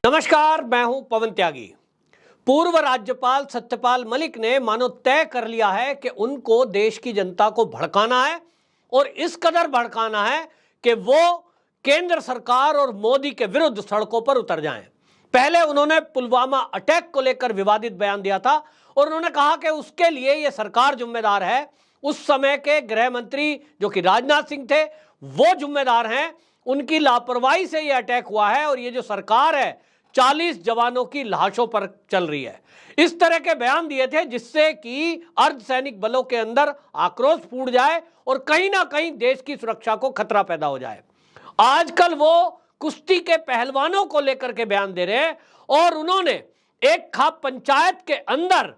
नमस्कार, मैं हूं पवन त्यागी। पूर्व राज्यपाल सत्यपाल मलिक ने मानो तय कर लिया है कि उनको देश की जनता को भड़काना है और इस कदर भड़काना है कि वो केंद्र सरकार और मोदी के विरुद्ध सड़कों पर उतर जाएं। पहले उन्होंने पुलवामा अटैक को लेकर विवादित बयान दिया था और उन्होंने कहा कि उसके लिए ये सरकार जिम्मेदार है। उस समय के गृह मंत्री जो कि राजनाथ सिंह थे वो जिम्मेदार हैं, उनकी लापरवाही से ये अटैक हुआ है और ये जो सरकार है 40 जवानों की लाशों पर चल रही है। इस तरह के बयान दिए थे जिससे कि अर्धसैनिक बलों के अंदर आक्रोश फूट जाए और कहीं ना कहीं देश की सुरक्षा को खतरा पैदा हो जाए। आजकल वो कुश्ती के पहलवानों को लेकर के बयान दे रहे हैं और उन्होंने एक खाप पंचायत के अंदर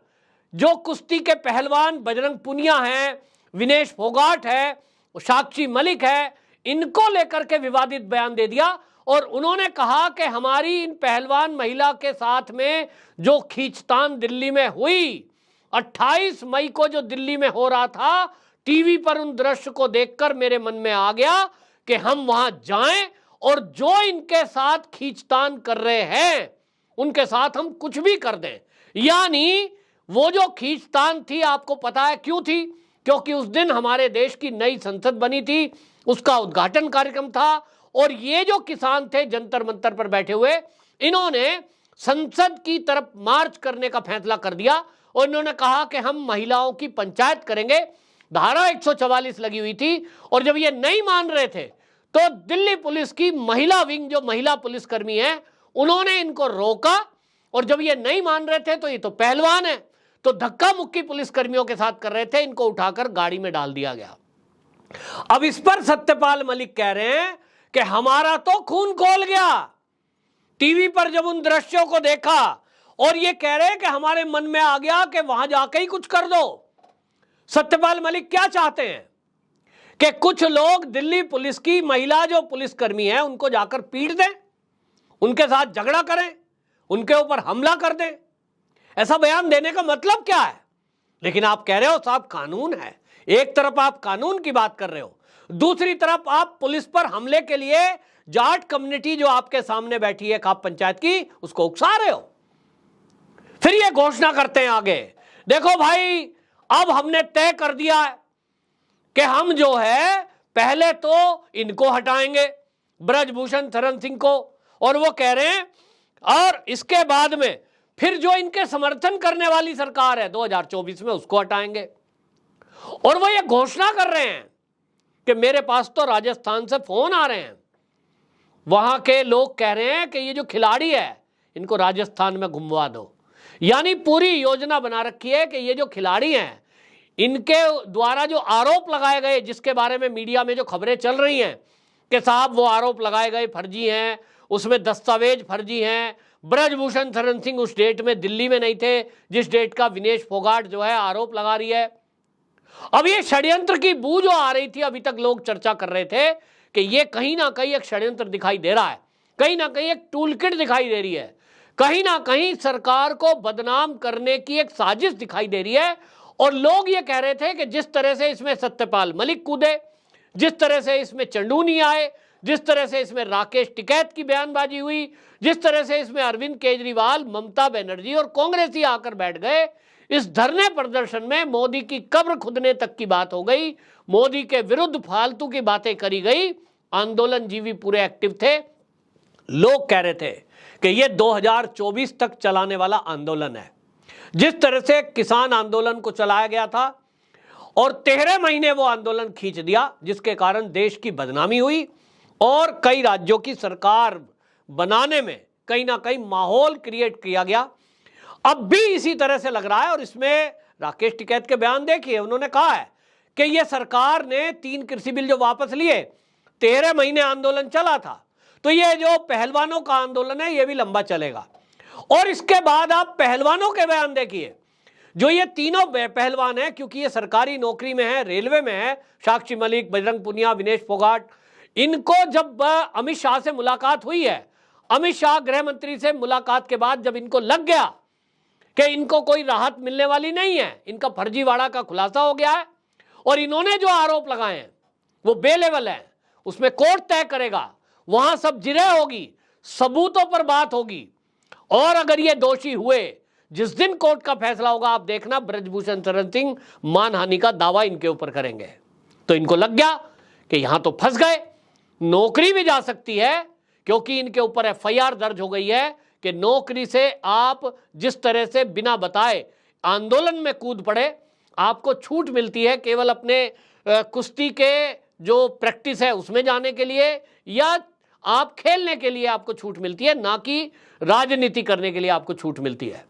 जो कुश्ती के पहलवान बजरंग पुनिया हैं, विनेश फोगाट है, साक्षी मलिक है, इनको लेकर के विवादित बयान दे दिया और उन्होंने कहा कि हमारी इन पहलवान महिला के साथ में जो खींचतान दिल्ली में हुई, 28 मई को जो दिल्ली में हो रहा था, टीवी पर उन दृश्य को देखकर मेरे मन में आ गया कि हम वहां जाएं और जो इनके साथ खींचतान कर रहे हैं उनके साथ हम कुछ भी कर दें। यानी वो जो खींचतान थी, आपको पता है क्यों थी? क्योंकि उस दिन हमारे देश की नई संसद बनी थी, उसका उद्घाटन कार्यक्रम था और ये जो किसान थे जंतर मंतर पर बैठे हुए, इन्होंने संसद की तरफ मार्च करने का फैसला कर दिया और इन्होंने कहा कि हम महिलाओं की पंचायत करेंगे। धारा 144 लगी हुई थी और जब ये नहीं मान रहे थे तो दिल्ली पुलिस की महिला विंग, जो महिला पुलिसकर्मी है, उन्होंने इनको रोका और जब ये नहीं मान रहे थे तो ये तो पहलवान है, तो धक्का मुक्की पुलिसकर्मियों के साथ कर रहे थे, इनको उठाकर गाड़ी में डाल दिया गया। अब इस पर सत्यपाल मलिक कह रहे हैं कि हमारा तो खून खौल गया टीवी पर जब उन दृश्यों को देखा और ये कह रहे हैं कि हमारे मन में आ गया कि वहां जाके ही कुछ कर दो। सत्यपाल मलिक क्या चाहते हैं कि कुछ लोग दिल्ली पुलिस की महिला जो पुलिसकर्मी है उनको जाकर पीट दें, उनके साथ झगड़ा करें, उनके ऊपर हमला कर दें। ऐसा बयान देने का मतलब क्या है? लेकिन आप कह रहे हो साहब कानून है। एक तरफ आप कानून की बात कर रहे हो, दूसरी तरफ आप पुलिस पर हमले के लिए जाट कम्युनिटी जो आपके सामने बैठी है खाप पंचायत की, उसको उकसा रहे हो। फिर ये घोषणा करते हैं आगे, देखो भाई अब हमने तय कर दिया है कि हम जो है पहले तो इनको हटाएंगे, ब्रजभूषण शरण सिंह को, और वो कह रहे हैं और इसके बाद में फिर जो इनके समर्थन करने वाली सरकार है 2024 में उसको हटाएंगे। और वो ये घोषणा कर रहे हैं कि मेरे पास तो राजस्थान से फोन आ रहे हैं, वहां के लोग कह रहे हैं कि ये जो खिलाड़ी है इनको राजस्थान में घुमवा दो। यानी पूरी योजना बना रखी है कि ये जो खिलाड़ी हैं इनके द्वारा जो आरोप लगाए गए, जिसके बारे में मीडिया में जो खबरें चल रही हैं कि साहब वो आरोप लगाए गए फर्जी हैं, उसमें दस्तावेज फर्जी हैं, ब्रजभूषण शरण सिंह उस डेट में दिल्ली में नहीं थे जिस डेट का विनेश फोगाट जो है आरोप लगा रही है। अब ये षड्यंत्र की बू जो आ रही थी, अभी तक लोग चर्चा कर रहे थे कि ये कहीं ना कहीं एक षड्यंत्र दिखाई दे रहा है, कहीं ना कहीं एक टूल किट दिखाई दे रही है, कहीं ना कहीं सरकार को बदनाम करने की एक साजिश दिखाई दे रही है। और लोग ये कह रहे थे कि जिस तरह से इसमें सत्यपाल मलिक कूदे, जिस तरह से इसमें चंडूनी आए, जिस तरह से इसमें राकेश टिकैत की बयानबाजी हुई, जिस तरह से इसमें अरविंद केजरीवाल, ममता बनर्जी और कांग्रेसी आकर बैठ गए, इस धरने प्रदर्शन में मोदी की कब्र खुदने तक की बात हो गई, मोदी के विरुद्ध फालतू की बातें करी गई। आंदोलन जीवी पूरे एक्टिव थे। लोग कह रहे थे कि ये 2024 तक चलाने वाला आंदोलन है। जिस तरह से किसान आंदोलन को चलाया गया था और 13 महीने वो आंदोलन खींच दिया, जिसके कारण देश की बदनामी हुई और कई राज्यों की सरकार बनाने में कहीं ना कहीं माहौल क्रिएट किया गया। अब भी इसी तरह से लग रहा है। और इसमें राकेश टिकैत के बयान देखिए, उन्होंने कहा है कि ये सरकार ने 3 कृषि बिल जो वापस लिए, 13 महीने आंदोलन चला था, तो ये जो पहलवानों का आंदोलन है ये भी लंबा चलेगा। और इसके बाद आप पहलवानों के बयान देखिए, जो ये तीनों पहलवान हैं, क्योंकि ये सरकारी नौकरी में है, रेलवे में है, साक्षी मलिक, बजरंग पुनिया, विनेश फोगाट, इनको जब अमित शाह से मुलाकात हुई है, अमित शाह गृह मंत्री से मुलाकात के बाद जब इनको लग गया कि इनको कोई राहत मिलने वाली नहीं है, इनका फर्जीवाड़ा का खुलासा हो गया है और इन्होंने जो आरोप लगाए हैं वो बेलेवल है, उसमें कोर्ट तय करेगा, वहां सब जिरह होगी, सबूतों पर बात होगी, और अगर ये दोषी हुए, जिस दिन कोर्ट का फैसला होगा, आप देखना ब्रजभूषण शरण सिंह मानहानि का दावा इनके ऊपर करेंगे। तो इनको लग गया कि यहां तो फंस गए, नौकरी भी जा सकती है, क्योंकि इनके ऊपर एफआईआर दर्ज हो गई है कि नौकरी से आप जिस तरह से बिना बताए आंदोलन में कूद पड़े, आपको छूट मिलती है केवल अपने कुश्ती के जो प्रैक्टिस है उसमें जाने के लिए, या आप खेलने के लिए आपको छूट मिलती है, ना कि राजनीति करने के लिए आपको छूट मिलती है।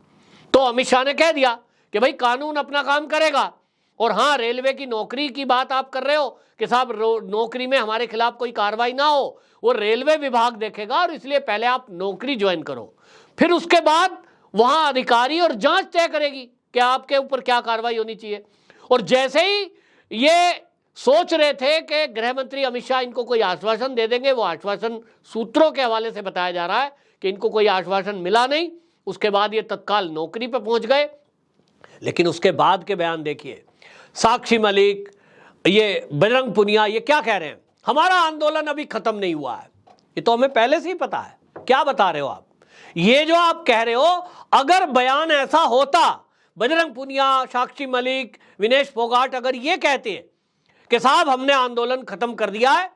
तो अमित शाह ने कह दिया कि भाई कानून अपना काम करेगा। और हां, रेलवे की नौकरी की बात आप कर रहे हो कि साहब नौकरी में हमारे खिलाफ कोई कार्रवाई ना हो, वो रेलवे विभाग देखेगा, और इसलिए पहले आप नौकरी ज्वाइन करो, फिर उसके बाद वहां अधिकारी और जांच तय करेगी कि आपके ऊपर क्या कार्रवाई होनी चाहिए। और जैसे ही ये सोच रहे थे कि गृह मंत्री अमित शाह इनको कोई आश्वासन दे देंगे, वो आश्वासन सूत्रों के हवाले से बताया जा रहा है कि इनको कोई आश्वासन मिला नहीं। उसके बाद ये तत्काल नौकरी पर पहुंच गए। लेकिन उसके बाद के बयान देखिए, साक्षी मलिक, ये बजरंग पुनिया, ये क्या कह रहे हैं, हमारा आंदोलन अभी खत्म नहीं हुआ है। ये तो हमें पहले से ही पता है। क्या बता रहे हो आप? ये जो आप कह रहे हो, अगर बयान ऐसा होता, बजरंग पुनिया, साक्षी मलिक, विनेश फोगाट अगर ये कहते हैं कि साहब हमने आंदोलन खत्म कर दिया है,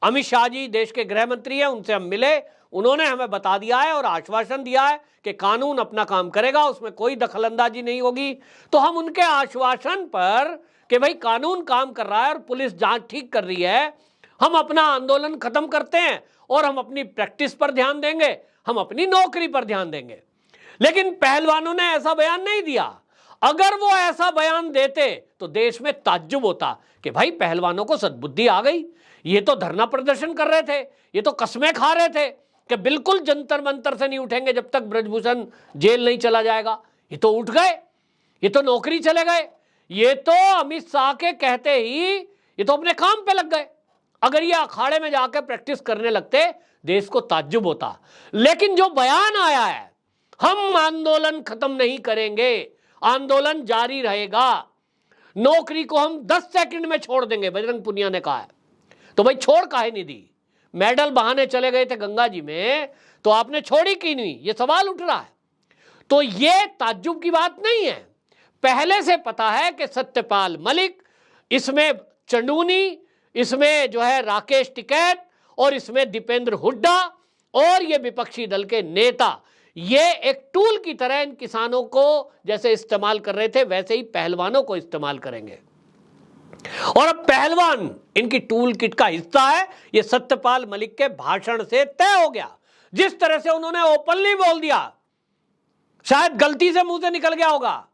अमित शाह जी देश के गृह मंत्री हैं, उनसे हम मिले, उन्होंने हमें बता दिया है और आश्वासन दिया है कि कानून अपना काम करेगा, उसमें कोई दखलंदाजी नहीं होगी, तो हम उनके आश्वासन पर कि भाई कानून काम कर रहा है और पुलिस जांच ठीक कर रही है, हम अपना आंदोलन खत्म करते हैं और हम अपनी प्रैक्टिस पर ध्यान देंगे, हम अपनी नौकरी पर ध्यान देंगे। लेकिन पहलवानों ने ऐसा बयान नहीं दिया। अगर वो ऐसा बयान देते तो देश में ताज्जुब होता कि भाई पहलवानों को सद्बुद्धि आ गई, ये तो धरना प्रदर्शन कर रहे थे, ये तो कस्में खा रहे थे कि बिल्कुल जंतर मंतर से नहीं उठेंगे जब तक ब्रजभूषण जेल नहीं चला जाएगा। ये तो उठ गए, ये तो नौकरी चले गए, ये तो अमित शाह के कहते ही ये तो अपने काम पे लग गए। अगर ये अखाड़े में जाकर प्रैक्टिस करने लगते, देश को ताज्जुब होता। लेकिन जो बयान आया है, हम आंदोलन खत्म नहीं करेंगे, आंदोलन जारी रहेगा, नौकरी को हम 10 सेकंड में छोड़ देंगे, बजरंग पुनिया ने कहा है। तो भाई छोड़ काहे नहीं दी? मेडल बहाने चले गए थे गंगा जी में, तो आपने छोड़ी क्यों नहीं? ये सवाल उठ रहा है। तो ये ताज्जुब की बात नहीं है, पहले से पता है कि सत्यपाल मलिक, इसमें चंडूनी, इसमें जो है राकेश टिकैत, और इसमें दीपेंद्र हुड्डा, और ये विपक्षी दल के नेता, ये एक टूल की तरह इन किसानों को जैसे इस्तेमाल कर रहे थे, वैसे ही पहलवानों को इस्तेमाल करेंगे। और अब पहलवान इनकी टूल किट का हिस्सा है, ये सत्यपाल मलिक के भाषण से तय हो गया। जिस तरह से उन्होंने ओपनली बोल दिया, शायद गलती से मुंह से निकल गया होगा,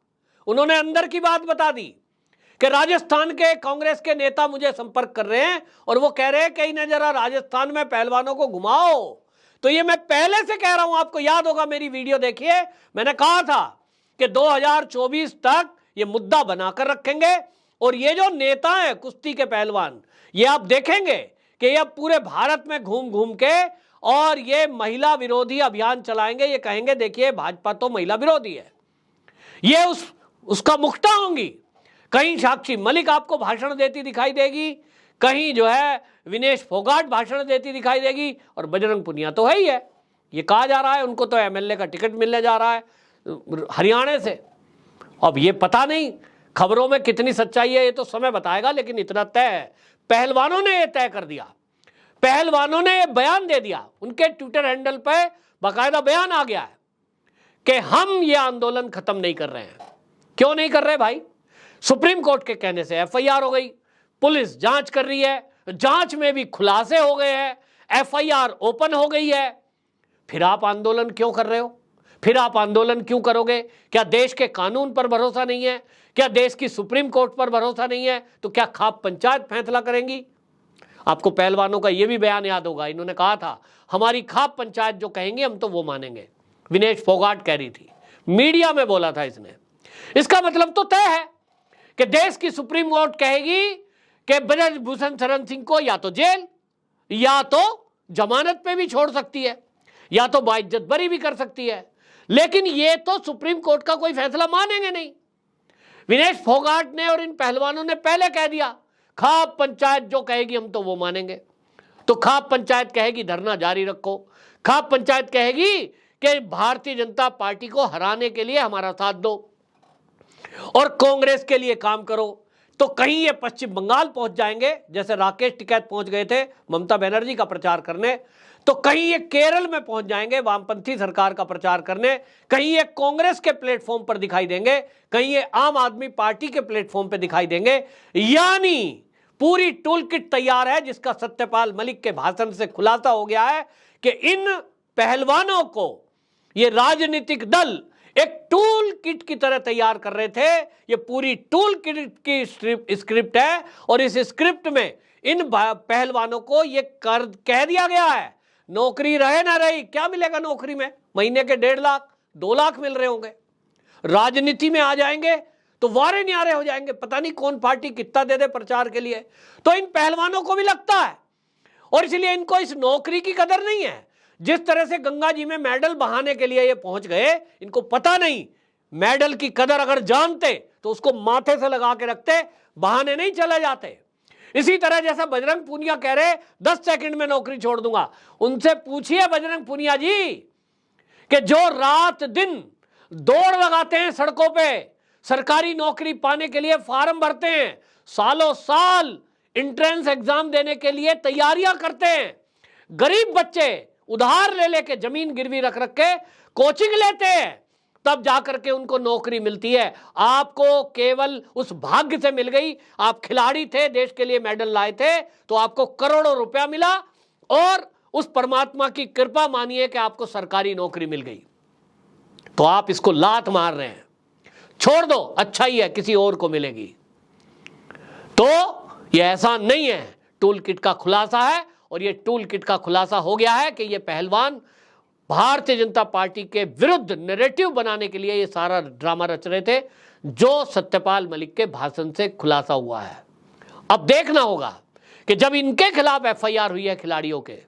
उन्होंने अंदर की बात बता दी कि राजस्थान के कांग्रेस के नेता मुझे संपर्क कर रहे हैं और वो कह रहे हैं कहीं ना जरा राजस्थान में पहलवानों को घुमाओ। तो ये मैं पहले से कह रहा हूं, आपको याद होगा मेरी वीडियो देखिए, मैंने कहा था कि 2024 तक ये मुद्दा बनाकर रखेंगे, और ये जो नेता हैं कुश्ती के पहलवान, ये आप देखेंगे कि ये पूरे भारत में घूम घूम के और ये महिला विरोधी अभियान चलाएंगे। ये कहेंगे देखिए भाजपा तो महिला विरोधी है, ये उसका मुखता होंगी। कहीं साक्षी मलिक आपको भाषण देती दिखाई देगी, कहीं जो है विनेश फोगाट भाषण देती दिखाई देगी, और बजरंग पुनिया तो है ही है। ये कहा जा रहा है उनको तो एमएलए का टिकट मिलने जा रहा है हरियाणा से। अब ये पता नहीं खबरों में कितनी सच्चाई है, ये तो समय बताएगा, लेकिन इतना तय है, पहलवानों ने ये तय कर दिया, पहलवानों ने ये बयान दे दिया, उनके ट्विटर हैंडल पे बाकायदा बयान आ गया है कि हम ये आंदोलन खत्म नहीं कर रहे हैं। क्यों नहीं कर रहे भाई? सुप्रीम कोर्ट के कहने से एफआईआर हो गई, पुलिस जांच कर रही है, जांच में भी खुलासे हो गए हैं, एफआईआर ओपन हो गई है, फिर आप आंदोलन क्यों कर रहे हो? फिर आप आंदोलन क्यों करोगे? क्या देश के कानून पर भरोसा नहीं है? क्या देश की सुप्रीम कोर्ट पर भरोसा नहीं है? तो क्या खाप पंचायत फैसला करेंगी? आपको पहलवानों का यह भी बयान याद होगा, इन्होंने कहा था हमारी खाप पंचायत जो कहेंगे हम तो वो मानेंगे। विनेश फोगाट कह रही थी, मीडिया में बोला था इसने। इसका मतलब तो तय है कि देश की सुप्रीम कोर्ट कहेगी कि ब्रजभूषण शरण सिंह को या तो जेल या तो जमानत पे भी छोड़ सकती है, या तो बाइज्जत बरी भी कर सकती है, लेकिन ये तो सुप्रीम कोर्ट का कोई फैसला मानेंगे नहीं। विनेश फोगाट ने और इन पहलवानों ने पहले कह दिया खाप पंचायत जो कहेगी हम तो वो मानेंगे। तो खाप पंचायत कहेगी धरना जारी रखो, खाप पंचायत कहेगी कि भारतीय जनता पार्टी को हराने के लिए हमारा साथ दो और कांग्रेस के लिए काम करो। तो कहीं ये पश्चिम बंगाल पहुंच जाएंगे, जैसे राकेश टिकैत पहुंच गए थे ममता बनर्जी का प्रचार करने, तो कहीं ये केरल में पहुंच जाएंगे वामपंथी सरकार का प्रचार करने, कहीं ये कांग्रेस के प्लेटफॉर्म पर दिखाई देंगे, कहीं ये आम आदमी पार्टी के प्लेटफॉर्म पर दिखाई देंगे। यानी पूरी टूल किट तैयार है, जिसका सत्यपाल मलिक के भाषण से खुलासा हो गया है कि इन पहलवानों को ये राजनीतिक दल एक टूल किट की तरह तैयार कर रहे थे। ये पूरी टूल किट की स्क्रिप्ट है और इस स्क्रिप्ट में इन पहलवानों को ये कह दिया गया है, नौकरी रहे ना रही, क्या मिलेगा नौकरी में? महीने के 1.5 लाख 2 लाख मिल रहे होंगे। राजनीति में आ जाएंगे तो वारे न्यारे हो जाएंगे, पता नहीं कौन पार्टी कितना दे दे प्रचार के लिए। तो इन पहलवानों को भी लगता है और इसलिए इनको इस नौकरी की कदर नहीं है। जिस तरह से गंगा जी में मेडल बहाने के लिए ये पहुंच गए, इनको पता नहीं, मेडल की कदर अगर जानते तो उसको माथे से लगा के रखते, बहाने नहीं चले जाते। इसी तरह जैसा बजरंग पूनिया कह रहे 10 सेकंड में नौकरी छोड़ दूंगा, उनसे पूछिए बजरंग पूनिया जी कि जो रात दिन दौड़ लगाते हैं सड़कों पे, सरकारी नौकरी पाने के लिए फार्म भरते हैं, सालों साल एंट्रेंस एग्जाम देने के लिए तैयारियां करते हैं, गरीब बच्चे उधार ले लेके जमीन गिरवी रख रख के कोचिंग लेते हैं, तब जाकर के उनको नौकरी मिलती है। आपको केवल उस भाग्य से मिल गई, आप खिलाड़ी थे, देश के लिए मेडल लाए थे, तो आपको करोड़ों रुपया मिला और उस परमात्मा की कृपा मानिए कि आपको सरकारी नौकरी मिल गई। तो आप इसको लात मार रहे हैं, छोड़ दो, अच्छा ही है, किसी और को मिलेगी। तो ये ऐसा नहीं है, टूल किट का खुलासा है और ये टूल किट का खुलासा हो गया है कि ये पहलवान भारतीय जनता पार्टी के विरुद्ध नैरेटिव बनाने के लिए ये सारा ड्रामा रच रहे थे, जो सत्यपाल मलिक के भाषण से खुलासा हुआ है। अब देखना होगा कि जब इनके खिलाफ एफआईआर हुई है खिलाड़ियों के,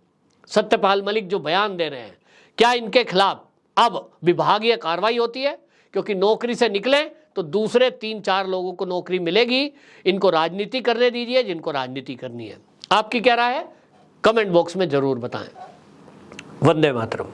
सत्यपाल मलिक जो बयान दे रहे हैं, क्या इनके खिलाफ अब विभागीय कार्रवाई होती है? क्योंकि नौकरी से निकले तो दूसरे 3-4 लोगों को नौकरी मिलेगी। इनको राजनीति करने दीजिए जिनको राजनीति करनी है। आपकी क्या राय है? कमेंट बॉक्स में जरूर बताएं। वंदे मातरम।